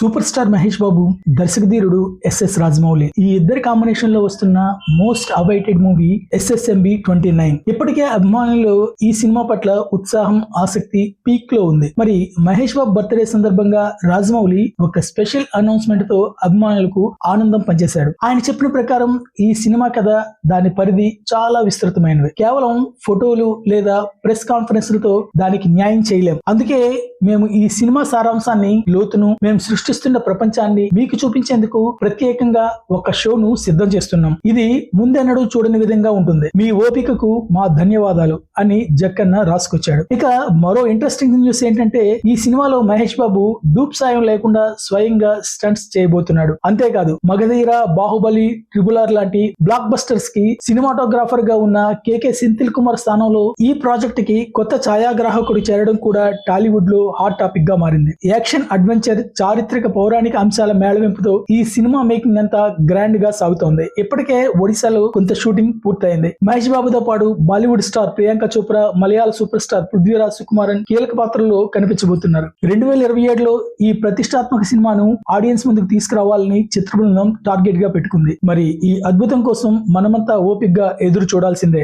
Super star Mahesh Babu, దర్శకధీరుడు SS Rajamouli, ఈ ఇద్దరి combination లో వస్తున్న మోస్ట్ అవైటెడ్ మూవీ SSMB 29. ఇప్పటికే అభిమానులు ఈ సినిమా పట్ల ఉత్సాహం, ఆసక్తి పీక్ లో ఉంది. మరి మహేష్ బాబు బర్త్డే సందర్భంగా రాజమౌళి ఒక స్పెషల్ అనౌన్స్మెంట్ తో అభిమానులకు ఆనందం పంచేశాడు. ఆయన చెప్పిన ప్రకారం ఈ సినిమా కథ, దాని పరిధి చాలా విస్తృతమైనవి. కేవలం ఫోటోలు లేదా ప్రెస్ కాన్ఫరెన్స్లతో దానికి న్యాయం చేయలేం. అందుకే మేము ఈ సినిమా సారాంశాన్ని, లోతును, మేము సృష్టిస్తున్న ప్రపంచాన్ని మీకు చూపించేందుకు ప్రత్యేకంగా ఒక షోను సిద్ధం చేస్తున్నాం. ఇది ముందెన్నడూ చూడని విధంగా ఉంటుంది. మీ ఓపికకు మా ధన్యవాదాలు అని జక్కన్న రాసుకొచ్చాడు. ఇక మరో ఇంట్రెస్టింగ్ న్యూస్ ఏంటంటే, ఈ సినిమాలో మహేష్ బాబు డూప్ సాయం లేకుండా స్వయంగా స్టంట్స్ చేయబోతున్నాడు. అంతేకాదు, మగధీర, బాహుబలి, ట్రిబుల్-ఆర్ లాంటి బ్లాక్ బస్టర్స్ కి సినిమాటోగ్రాఫర్ గా ఉన్న KK సెంథిల్ కుమార్ స్థానంలో ఈ ప్రాజెక్ట్ కి కొత్త ఛాయాగ్రాహకుడు చేరడం కూడా టాలీవుడ్ లో హాట్ టాపిక్ గా మారింది. యాక్షన్, అడ్వెంచర్, చారిత్రక, పౌరాణిక అంశాల మేళవింపుతో ఈ సినిమా మేకింగ్ అంతా గ్రాండ్ గా సాగుతోంది. ఇప్పటికే ఒడిశాలో కొంత షూటింగ్ పూర్తయింది. మహేష్ బాబుతో పాటు బాలీవుడ్ స్టార్ ప్రియాంక చోప్రా, మలయాళ సూపర్ స్టార్ పృథ్వీరాజ్ సుకుమారన్ కీలక పాత్రల్లో కనిపించబోతున్నారు. 2027లో ఈ ప్రతిష్టాత్మక సినిమాను ఆడియన్స్ ముందుకు తీసుకురావాలని చిత్ర బృందం టార్గెట్ గా పెట్టుకుంది. మరి ఈ అద్భుతం కోసం మనమంతా ఓపికగా ఎదురు చూడాల్సిందే.